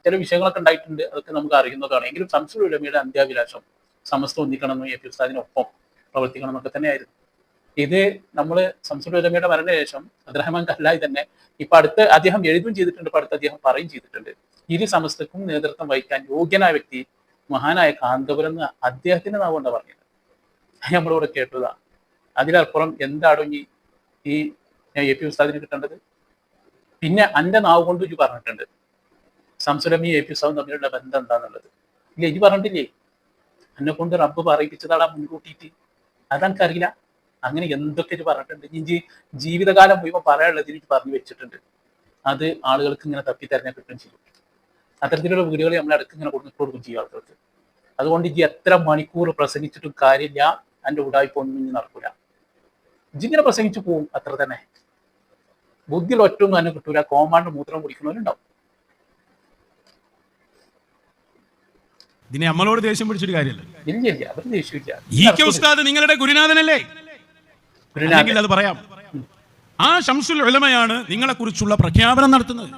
ചില വിഷയങ്ങളൊക്കെ ഉണ്ടായിട്ടുണ്ട്, അതൊക്കെ നമുക്ക് അറിയുന്നതാണ്. എങ്കിലും ശംസുലമയുടെ അന്ത്യാഭിലാഷം സമസ്ത ഒന്നിക്കണമെന്നും AP ഉസ്താദിനൊപ്പം പ്രവർത്തിക്കണം എന്നൊക്കെ തന്നെയായിരുന്നു. ഇത് നമ്മൾ ശംസുലമയുടെ മരണശേഷം അബ്ദുറഹ്മാൻ കല്ലായി തന്നെ ഇപ്പൊ അടുത്ത് അദ്ദേഹം എഴുതുകയും ചെയ്തിട്ടുണ്ട്, ഇപ്പൊ അടുത്ത് അദ്ദേഹം പറയുകയും ചെയ്തിട്ടുണ്ട്. ഇരു സമസ്തക്കും നേതൃത്വം വഹിക്കാൻ യോഗ്യനായ വ്യക്തി മഹാനായ കാന്തപുരം എന്ന് അദ്ദേഹത്തിന്റെ നാവുകൊണ്ടാ പറഞ്ഞത്. നമ്മളിവിടെ കേട്ടതാ. അതിലപ്പുറം എന്താണോ ഈ AP ഉസ്താദിന് കിട്ടേണ്ടത്? പിന്നെ അന്റെ നാവ് കൊണ്ട് പറഞ്ഞിട്ടുണ്ട് ശംസുലമി AP ഉസ്താദും തമ്മിലുള്ള ബന്ധം എന്താന്നുള്ളത്. ഇല്ല ഇത് പറഞ്ഞിട്ടില്ലേ എന്നെ കൊണ്ട് റബ്ബ് പറയിപ്പിച്ചതാടാ മുൻകൂട്ടിയിട്ട് അതെനിക്കറിയില്ല. അങ്ങനെ എന്തൊക്കെ ഇത് പറഞ്ഞിട്ടുണ്ട്. ഇഞ്ചി ജീവിതകാലം മുഴുവൻ പറയാനുള്ളത് എനിക്ക് പറഞ്ഞു വെച്ചിട്ടുണ്ട്. അത് ആളുകൾക്ക് ഇങ്ങനെ തപ്പി തെരഞ്ഞാൽ കിട്ടുകയും ചെയ്യും. അത്തരത്തിലുള്ള വീടുകൾ നമ്മൾ ഇടയ്ക്ക് ഇങ്ങനെ കൊടുക്കും ചെയ്യും ആളുകൾക്ക്. അതുകൊണ്ട് ഇജ്ജ് എത്ര മണിക്കൂർ പ്രസംഗിച്ചിട്ടും കാര്യമില്ല, എൻ്റെ ഉടായ്പ ഒന്നും ഇനി നടക്കൂല. ഇജ്ജിങ്ങനെ പ്രസംഗിച്ചു പോവും, അത്ര തന്നെ. ബുദ്ധിയിൽ ഒറ്റൊന്നും തന്നെ കിട്ടൂല. കോമാണ്ട് മൂത്രം കുടിക്കുന്നവരുണ്ടാവും. ഇതിനെ നമ്മളോട് ദേഷ്യം പിടിച്ചൊരു കാര്യമല്ല. ഇല്ല അവർ ദേഷ്യമില്ല. ഈ ഉസ്താദ് നിങ്ങളുടെ ഗുരുനാഥനല്ലേ? അല്ലെങ്കിൽ അത് പറയാം. ആ ശംസുൽ ഉലമയാണ് നിങ്ങളെ കുറിച്ചുള്ള പ്രഖ്യാപനം നടത്തുന്നത്.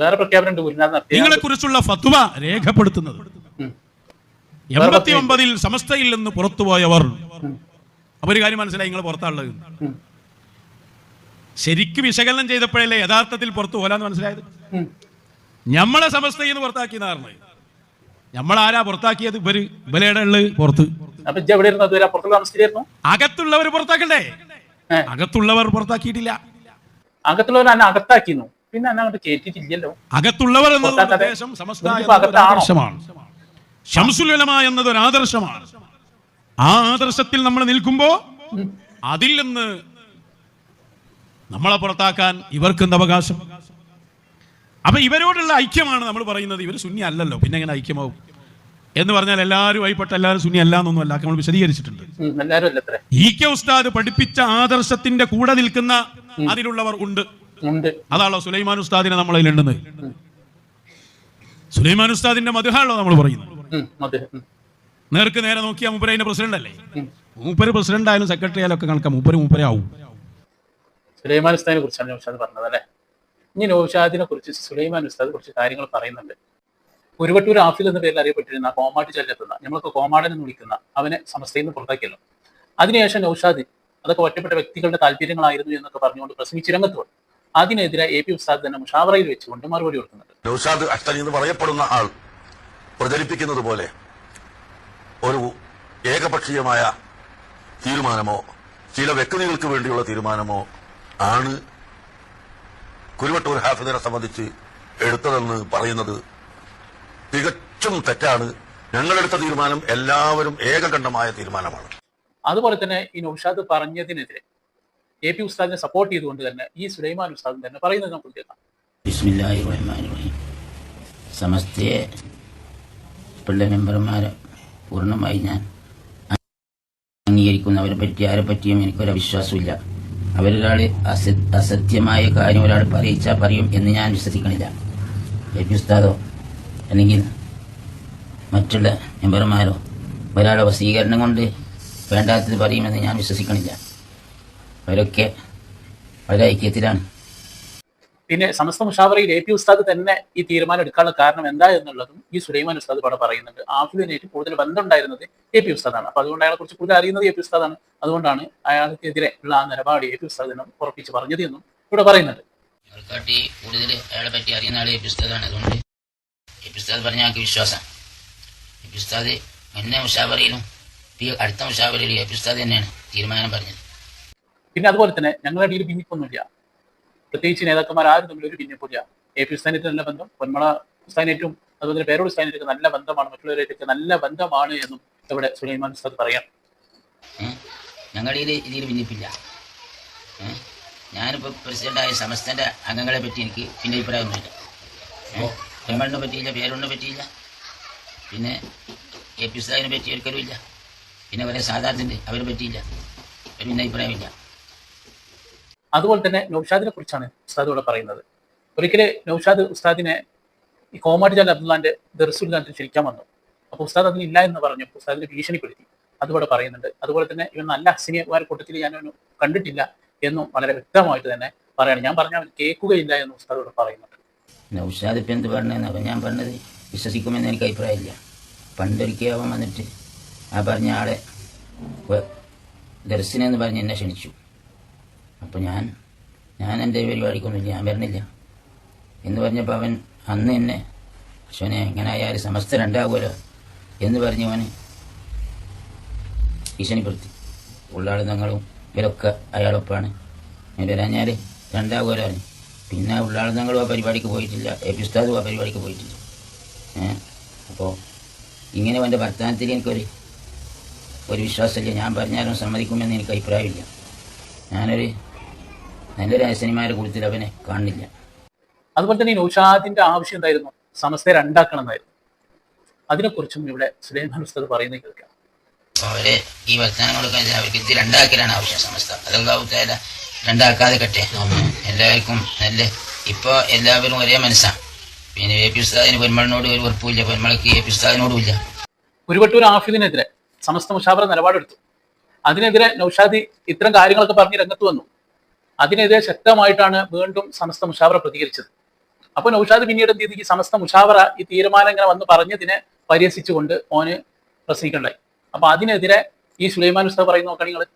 വേറെ പ്രഖ്യാപനം ഗുരുനാഥൻ നിങ്ങളെ കുറിച്ചുള്ള ഫത്വ രേഖപ്പെടുത്തുന്നത്. 89-ൽ സമസ്തയിൽ നിന്ന് പുറത്തുപോയവർ. അപ്പൊ ഒരു കാര്യം മനസ്സിലായി, നിങ്ങൾ പുറത്താണുള്ളത്. ശരിക്കും വിശകലനം ചെയ്തപ്പോഴല്ലേ യഥാർത്ഥത്തിൽ പുറത്തു പോലാന്ന് മനസ്സിലായത്. നമ്മളെ സമസ്തയിൽ നിന്ന് പുറത്താക്കിയെന്നാണ്. നമ്മളാരാ പുറത്താക്കിയത്? ഇവരുടെ ഉള്ളത് പുറത്ത്. അകത്തുള്ളവർ പുറത്താക്കണ്ടേ? അകത്തുള്ളവർ പുറത്താക്കിയിട്ടില്ല. അകത്തുള്ളവർ എന്നെ അകത്താക്കിയിരുന്നു, പിന്നെ എന്നെ അങ്ങോട്ട് കേട്ടിട്ടില്ലല്ലോ. അകത്തുള്ളവർ എന്നത് ഉദ്ദേശം സമസ്ത ആദർശമാണ്. ശംസുൽ ഉലമ എന്നത് ഒരു ആദർശമാണ്. ആ ആദർശത്തിൽ നമ്മൾ നിൽക്കുമ്പോ അതിൽ നിന്ന് നമ്മളെ പുറത്താക്കാൻ ഇവർക്കെന്ത് അവകാശം? അപ്പൊ ഇവരോടുള്ള ഐക്യമാണ് നമ്മൾ പറയുന്നത്. ഇവർ സുന്നി അല്ലല്ലോ, പിന്നെ എങ്ങനെ ഐക്യമാവും എന്ന് പറഞ്ഞാൽ എല്ലാവരും ആയിപ്പെട്ട എല്ലാവരും സുന്നി അല്ലാന്നൊന്നും അല്ല, നമ്മൾ വിശദീകരിച്ചിട്ടുണ്ട്. ഇ കെ ഉസ്താദ് പഠിപ്പിച്ച ആദർശത്തിന്റെ കൂടെ നിൽക്കുന്ന അതിലുള്ളവർ ഉണ്ട്. അതാണല്ലോ സുലൈമാൻ ഉസ്താദിനെ നമ്മൾ അതിലുണ്ടെന്ന്. സുലൈമാൻ ഉസ്താദിന്റെ മദ്ഹാണല്ലോ നമ്മൾ പറയുന്നത്. നേർക്ക് നേരെ നോക്കിയാൽ മൂപ്പര് അതിന്റെ പ്രസിഡന്റ് അല്ലേ? മൂപ്പര് പ്രസിഡന്റ് ആയാലും സെക്രട്ടറി ആയാലും ഒക്കെ കണക്കാം. മൂപ്പര് ആവും. സുലൈമാൻ ഉസ്താദിനെ കുറിച്ചാണ് നൗഷാദ് പറഞ്ഞത് അല്ലെ? ഇനി നൗഷാദിനെ കുറിച്ച് സുലൈമാൻ ഉസ്താദ് കുറച്ച് കാര്യങ്ങൾ പറയുന്നുണ്ട്. കുരുവട്ടൂർ ആഫിൽ എന്ന പേരിൽ അറിയപ്പെട്ടിരുന്ന കോമാട്ട് ചൊല്ലെത്തുന്ന, നമ്മൾക്ക് കോമാടൻ എന്ന് വിളിക്കുന്ന അവനെ സമസ്തയിൽ നിന്ന് പുറത്താക്കിയല്ലോ. അതിനുശേഷം നൗഷാദ് അതൊക്കെ ഒറ്റപ്പെട്ട വ്യക്തികളുടെ താല്പര്യങ്ങളായിരുന്നു എന്നൊക്കെ പറഞ്ഞുകൊണ്ട് പ്രസംഗിച്ച് രംഗത്ത് വന്നു. അതിനെതിരെ AP ഉസ്താദ് തന്നെ മുഷാവറയിൽ വെച്ചുകൊണ്ട് മറുപടി കൊടുക്കുന്നുണ്ട്. നൗഷാദ് അഷ്തനി എന്ന് പറയപ്പെടുന്ന ആൾ പ്രചരിപ്പിക്കുന്നത് പോലെ ഒരു ഏകപക്ഷീയമായ തീരുമാനമോ ചില വ്യക്തികൾക്ക് വേണ്ടിയുള്ള തീരുമാനമോ ആണ് കുരുവട്ടൂർ ഹാഫിദിനെ സംബന്ധിച്ച് എടുത്തതെന്ന് പറയുന്നത് തികച്ചും തെറ്റാണ്. ഞങ്ങളെടുത്ത തീരുമാനം എല്ലാവരും ഏകകണ്ഠമായ തീരുമാനമാണ്. അതുപോലെ തന്നെ ഈ നൗഷാദ് പറഞ്ഞതിനെതിരെ AP ഉസ്താദിനെ സപ്പോർട്ട് ചെയ്തുകൊണ്ട് തന്നെ ഈ സുലൈമാൻ ഉസ്താദ് തന്നെ പറയുന്നത് നമുക്ക് കേൾക്കാം. ബിസ്മില്ലാഹിർ റഹ്മാനിർ റഹീം. സമസ്തയെ പിള്ള മെമ്പർമാരെ പൂർണ്ണമായി ഞാൻ അംഗീകരിക്കുന്നവരെ പറ്റി ആരെ പറ്റിയും എനിക്കൊരു വിശ്വാസമില്ല. അവരൊരാൾ അസത്യമായ കാര്യം ഒരാൾ പറയിച്ചാൽ പറയും എന്ന് ഞാൻ വിശ്വസിക്കണില്ല. AP ഉസ്താദോ അല്ലെങ്കിൽ മറ്റുള്ള മെമ്പർമാരോ ഒരാളെ വസീകരണം കൊണ്ട് വേണ്ടാത്തത് പറയുമെന്ന് ഞാൻ വിശ്വസിക്കണില്ല. അവരൊക്കെ വളരെ ഐക്യത്തിലാണ്. പിന്നെ സമസ്ത മുഷാവറയിൽ AP ഉസ്താദ് തന്നെ ഈ തീരുമാനം എടുക്കാനുള്ള കാരണം എന്താ എന്നുള്ളതും ഈ സുലൈമാൻ ഉസ്താദ് ഇവിടെ പറയുന്നുണ്ട്. ആഫിലിനായിട്ട് കൂടുതൽ ബന്ധം ഉണ്ടായിരുന്നത് AP ഉസ്താദാണ്. അപ്പൊ അതുകൊണ്ട് അയാളെ കുറിച്ച് കൂടുതൽ അറിയുന്നത് AP ഉസ്താദാണ്. അതുകൊണ്ടാണ് അയാൾക്കെതിരെ ഉള്ള ആ നിലപാട് AP ഉസ്താദിനും ഉറപ്പിച്ച് പറഞ്ഞത് എന്നും ഇവിടെ പറയുന്നുണ്ട്. അയാൾക്കാട്ടി കൂടുതൽ അയാളെ പറ്റി അറിയുന്ന ആൾ AP ഉസ്താദാണ്. അതുകൊണ്ട് AP ഉസ്താദ് പറഞ്ഞ ഞങ്ങൾക്ക് വിശ്വാസം. AP ഉസ്താദ് മുന്നേ മുഷാവറയിലും അടുത്ത മുഷാവറയിലും AP ഉസ്താദ് തന്നെയാണ് തീരുമാനം പറഞ്ഞത്. പിന്നെ അതുപോലെ തന്നെ ഞങ്ങളുടെ ഇടയിൽ ഭിന്നിപ്പൊന്നുമില്ല. പ്രത്യേകിച്ച് നേതാക്കന്മാർ ആരും തമ്മിൽ ഒരു ഭിന്നിപ്പില്ല. AP ഉസ്താദിനായിട്ട് നല്ല ബന്ധം, പൊന്മള ഉസ്താദിനായിട്ടും അതുപോലെ തന്നെ പേരോട് ഉസ്താദിനായിട്ട് നല്ല ബന്ധമാണ്, മറ്റുള്ളവരായിട്ടൊക്കെ നല്ല ബന്ധമാണ് എന്നും ഇവിടെ സുലൈമാൻ ഉസ്താദ് പറയാം. ഞങ്ങളുടെ ഇതിൽ ഭിന്നിപ്പില്ല. ഞാനിപ്പോൾ പ്രസിഡന്റായ സമസ്തന്റെ അംഗങ്ങളെ പറ്റി എനിക്ക് പിന്നെ അഭിപ്രായമൊന്നുമില്ല. പെമ്മളിനെ പറ്റിയില്ല, പേരോടിനെ പറ്റിയില്ല, പിന്നെ AP ഉസ്താദിനെ പറ്റി ഒരിക്കലും ഇല്ല. പിന്നെ വരെ സാധാരണ അവരെ പറ്റിയില്ല, പിന്നെ അഭിപ്രായമില്ല. അതുപോലെ തന്നെ നൗഷാദിനെ കുറിച്ചാണ് ഉസ്താദ് ഇവിടെ പറയുന്നത്. ഒരിക്കലും നൗഷാദ് ഉസ്താദിനെ ഈ കോമാട്ടിജാൽ അബ്ദുല്ലാന്റെ ദർസുല്ലാന്റെ ക്ഷണിക്കാൻ വന്നു. അപ്പോൾ ഉസ്താദ് അതിനില്ല എന്ന് പറഞ്ഞു. ഉസ്താദിനെ ഭീഷണിപ്പെടുത്തി. അതുകൂടെ പറയുന്നുണ്ട്. അതുപോലെ തന്നെ ഇവൻ നല്ല ഹസനിയന്മാരുടെ കൂട്ടത്തിൽ ഞാനൊന്നും കണ്ടിട്ടില്ല എന്നും വളരെ വ്യക്തമായിട്ട് തന്നെ പറയണം. ഞാൻ പറഞ്ഞാൽ കേൾക്കുകയില്ല എന്നും ഉസ്താദ് ഇവിടെ പറയുന്നുണ്ട്. നൗഷാദ് ഇപ്പം എന്ത് പറഞ്ഞതെന്ന് അപ്പം ഞാൻ പറഞ്ഞത് വിശ്വസിക്കുമെന്ന് എനിക്ക് അഭിപ്രായമില്ല. പണ്ടൊരിക്കൽ വന്നിട്ട് ആ പറഞ്ഞ ആളെ ദർശനെന്ന് പറഞ്ഞ് എന്നെ ക്ഷണിച്ചു. അപ്പോൾ ഞാൻ എൻ്റെ പരിപാടിക്കൊന്നുമില്ല, ഞാൻ വരണില്ല എന്ന് പറഞ്ഞപ്പോൾ അവൻ അന്ന് എന്നെ അശ്വനെ എങ്ങനെ ആയാലും സമസ്ത രണ്ടാകുമല്ലോ എന്ന് പറഞ്ഞ് അവന് ഭീഷണിപ്പെടുത്തി. ഉള്ളാളുന്നങ്ങളും ഇവരൊക്കെ അയാളൊപ്പാണ്, ഞാൻ വരാഞ്ഞാൽ രണ്ടാകുമല്ലോ പറഞ്ഞു. പിന്നെ ഉള്ളാളുന്നങ്ങളും ആ പരിപാടിക്ക് പോയിട്ടില്ല, AP ഉസ്താദും ആ പരിപാടിക്ക് പോയിട്ടില്ല. അപ്പോൾ ഇങ്ങനെ എൻ്റെ വർത്തമാനത്തിൽ എനിക്കൊരു വിശ്വാസമില്ല. ഞാൻ പറഞ്ഞാലും സമ്മതിക്കുമെന്ന് എനിക്ക് അഭിപ്രായമില്ല. ഞാനൊരു നല്ലൊരു ഹസനിമാരുടെ കൂട്ടത്തിൽ അവനെ കാണുന്നില്ല. അതുപോലെ തന്നെ ഈ നൗഷാദിന്റെ ആവശ്യം എന്തായിരുന്നു? സമസ്തയെ രണ്ടാക്കണം എന്നായിരുന്നു. അതിനെക്കുറിച്ചും ഇവിടെ സുലൈമാൻ ഉസ്താദ് പറയുന്നത് കേൾക്കാം. അവരെ ഈ വർത്തമാനങ്ങളൊക്കെ അവർക്ക് ഇത് രണ്ടാക്കലാണ് ആവശ്യം. സമസ്ത അതൊക്കെ രണ്ടാക്കാതെ കട്ടെ. എല്ലാവർക്കും നല്ല ഇപ്പോൾ എല്ലാവരും ഒരേ മനസ്സാണ്. പിന്നെ എ പി ഉസ്താദിന് പൊന്മളിനോട് ഒരു ഉറപ്പില്ല, പൊന്മളക്ക് എ പി ഉസ്താദിനോടും ഇല്ല. കുരുവട്ടൂർ ആഫിദിനെതിരെ സമസ്ത മുഷാവറ നിലപാടെടുത്തു. അതിനെതിരെ നൗഷാദി ഇത്തരം കാര്യങ്ങളൊക്കെ പറഞ്ഞ് രംഗത്ത് വന്നു. അതിനെതിരെ ശക്തമായിട്ടാണ് വീണ്ടും സമസ്ത മുഷാവറ പ്രതികരിച്ചത്. അപ്പൊ നൗഷാദ് പിന്നീട് എന്ത് ചെയ്തു? ഈ സമസ്ത മുഷാവറ ഈ തീരുമാനം ഇങ്ങനെ വന്ന് പറഞ്ഞതിനെ പരിഹസിച്ചുകൊണ്ട് ഓന് പ്രസംഗിക്കണ്ടായി. അപ്പൊ അതിനെതിരെ ഈ സുലൈമാൻ ഉസ്താദ് പറയുന്ന നോക്കുകയാണെങ്കിൽ നിങ്ങൾ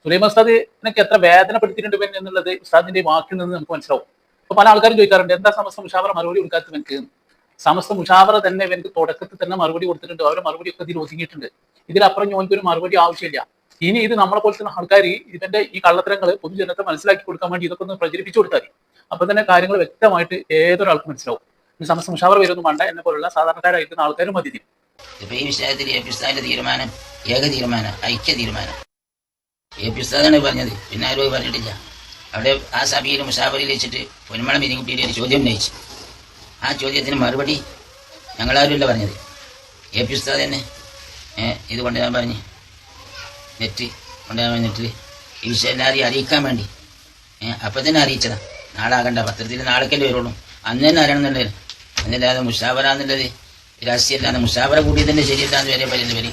സുലൈമാൻ ഉസ്താദിനൊക്കെ എത്ര വേദനപ്പെടുത്തിയിട്ടുണ്ട് എന്നുള്ളത് ഉസ്താദിന്റെ വാക്കിൽ നിന്ന് നമുക്ക് മനസ്സിലാവും. അപ്പൊ പല ആൾക്കാരും ചോദിക്കാറുണ്ട്, എന്താ സമസ്ത മുഷാവറ മറുപടി കൊടുക്കാത്തത്? എനിക്ക് സമസ്ത മുഷാവറ തന്നെ എനിക്ക് തുടക്കത്തിൽ തന്നെ മറുപടി കൊടുത്തിട്ടുണ്ട്. അവരുടെ മറുപടി ഒക്കെ ഇതിൽ ഒതുങ്ങിയിട്ടുണ്ട്. ഇതിലപ്പുറം ഞങ്ങൾക്കൊരു മറുപടി ആവശ്യമില്ല. ഇനി ഇത് നമ്മളെ പോലെ തന്നെ ആൾക്കാർ ഇതിന്റെ ഈ കള്ളത്തരങ്ങൾ പൊതുജനത്തെ മനസ്സിലാക്കി കൊടുക്കാൻ വേണ്ടി ഇതൊക്കെ ഒന്ന് പ്രചരിപ്പിച്ചു കൊടുത്താൽ അപ്പൊ തന്നെ കാര്യങ്ങൾ വ്യക്തമായിട്ട് ഏതൊരാൾക്ക് മനസ്സിലാവും. സമസ്ത മുഷാവറ വരുമൊന്നും വേണ്ട, എന്നെ പോലുള്ള സാധാരണക്കാരായിരിക്കുന്ന ആൾക്കാരും മതി. ഇപ്പൊ ഈ വിഷയത്തിൽ എ പി ഉസ്താദിന്റെ തീരുമാനം ഏക തീരുമാനം, ഐക്യ തീരുമാനം. എ പി ഉസ്താദാണ് പറഞ്ഞത്, പിന്നെ ആരും പറഞ്ഞിട്ടില്ല. അവിടെ ആ സഭയിൽ മുഷാവറയിൽ വെച്ചിട്ട് പൊന്മള മിനിക്കുട്ടിയുടെ ഒരു ചോദ്യം ഉന്നയിച്ചു. ആ ചോദ്യത്തിന് മറുപടി ഞങ്ങളാരുമല്ല പറഞ്ഞത്, എ പി ഉസ്താദ് തന്നെ ഇത് കൊണ്ടുവരാൻ പറഞ്ഞ് നെറ്റ് കൊണ്ടുവരാൻ നെറ്റിൽ ഈ വിഷയം എല്ലാവരെയും അറിയിക്കാൻ വേണ്ടി അപ്പം തന്നെ അറിയിച്ചതാണ്. നാളാകണ്ട, പത്രത്തിൽ നാളേക്കല്ലേ വരുള്ളൂ. അന്ന് തന്നെ അറിയണമെന്നുള്ളത്. എന്നല്ലാതെ മുഷാവറ എന്നുള്ളത് രാഷ്ട്രീയമല്ലാതെ മുഷാവറ കൂടി തന്നെ ശരിയല്ലാന്ന് വരെ പറയുന്നത് വരി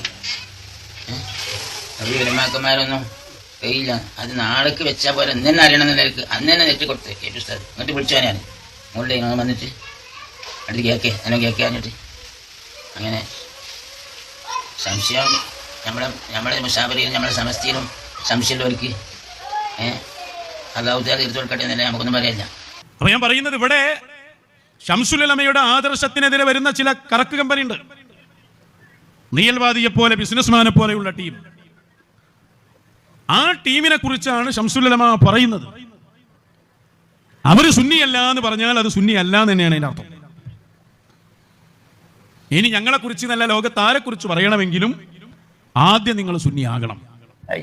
അവർ വിലമാക്കന്മാരൊന്നും കഴിയില്ല. അത് നാളേക്ക് വെച്ചാൽ പോലെ അന്ന് തന്നെ അറിയണം എന്നുള്ളവർക്ക് അന്ന് തന്നെ നെറ്റ് കൊടുത്ത് എ പി ഉസ്താദ് എന്നിട്ട് വിളിച്ചാനാണ് മുകളിൽ വന്നിട്ട് അടുത്ത് കേൾക്കാഞ്ഞിട്ട് അങ്ങനെ സംശയം നമ്മളെ മുഷാവറയിലും നമ്മളെ സമസ്തയിലും സംശയമുള്ളവർക്ക് അള്ളാഹു തആല തീർത്തു കൊടുക്കട്ടെ എന്നല്ലേ നമുക്കൊന്നും പറയാനില്ല. അപ്പൊ ഞാൻ പറയുന്നത്, ഇവിടെ ശംസുൽ ഉലമയുടെ ആദർശത്തിനെതിരെ വരുന്ന ചില കറക്ക് കമ്പനി ഉണ്ട്. നീയൽവാദിയെ പോലെ ബിസിനസ്മാനെ പോലെയുള്ള ടീം. ആ ടീമിനെ കുറിച്ചാണ് ശംസുൽ ഉലമ പറയുന്നത്. അവര് സുന്നിയല്ല എന്ന് പറഞ്ഞാൽ അത് സുന്നി അല്ല എന്ന് തന്നെയാണ് അതിന്റെ അർത്ഥം. ഇനി ഞങ്ങളെ കുറിച്ച് നല്ല ലോകത്താരെ കുറിച്ച് പറയണമെങ്കിലും ആദ്യം നിങ്ങൾ സുന്നിയാകണം.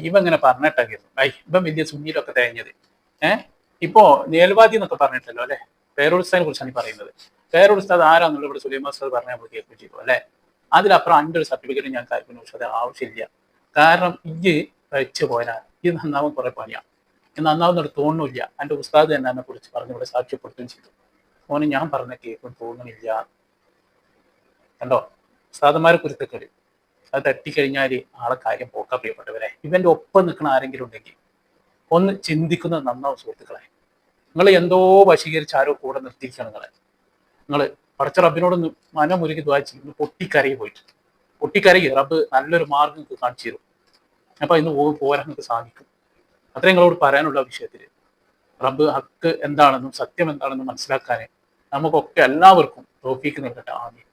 ഇവ ഇങ്ങനെ പറഞ്ഞിട്ടായിരുന്നു ഇവൻ വലിയ സുന്നിയിലൊക്കെ തേഞ്ഞത്. ഇപ്പോ നീയൽവാദി എന്നൊക്കെ പറഞ്ഞിട്ടല്ലോ അല്ലെ. പേരോട് ഉസ്താദിനെ കുറിച്ചാണ് ഈ പറയുന്നത്. പേരോട് ഉസ്താദ് ആരാന്നുള്ള ഇവിടെ സുലൈമാൻ ഉസ്താദ് പറഞ്ഞാൽ നമ്മൾ കേൾക്കുകയും ചെയ്തു അല്ലെ. അതിലപ്പുറം അൻ്റെ ഒരു സർട്ടിഫിക്കറ്റ് ഞാൻ കാര്യത്തിന് ഉസ്താദ് ആവശ്യമില്ല. കാരണം ഈ കഴിച്ചു പോയാൽ ഇത് നന്നാവാൻ കുറെ പണിയാണ്. ഇത് നന്നാവുന്നൊരു തോന്നുന്നില്ല. എൻ്റെ ഉസ്താദ് തന്നെ എന്നെ കുറിച്ച് പറഞ്ഞ് ഇവിടെ സാക്ഷ്യപ്പെടുത്തുകയും ചെയ്തു. ഓന് ഞാൻ പറഞ്ഞ കേൾക്കും തോന്നുന്നില്ല. കണ്ടോ ഉസ്താദന്മാരെ കുരുത്തക്കേട്. അത് തട്ടിക്കഴിഞ്ഞാൽ ആളെ കാര്യം പോക്കാൻ പ്രിയപ്പെട്ടവരെ. ഇവന്റെ ഒപ്പം നിൽക്കുന്ന ആരെങ്കിലും ഉണ്ടെങ്കിൽ ഒന്ന് ചിന്തിക്കുന്നത് നന്നാവും സുഹൃത്തുക്കളെ. നിങ്ങൾ എന്തോ വശീകരിച്ച് ആരോ കൂടെ നിർത്തിയിരിക്കണം. നിങ്ങൾ പടച്ച റബ്ബിനോടൊന്ന് മനമുരുകി ദ്വാ ചെയ്യും. പൊട്ടിക്കരയി പോയിട്ട് പൊട്ടിക്കരയി റബ്ബ് നല്ലൊരു മാർഗം നിങ്ങൾക്ക് കാണിച്ചു തരും. അപ്പൊ ഇന്ന് പോരാൻ നിങ്ങൾക്ക് സാധിക്കും. അത്രയും നിങ്ങളോട് പറയാനുള്ള വിഷയത്തിൽ റബ്ബ് ഹക്ക് എന്താണെന്നും സത്യം എന്താണെന്നും മനസ്സിലാക്കാൻ നമുക്കൊക്കെ എല്ലാവർക്കും തൗഫീക്ക് നൽകട്ടെ. ആമീൻ.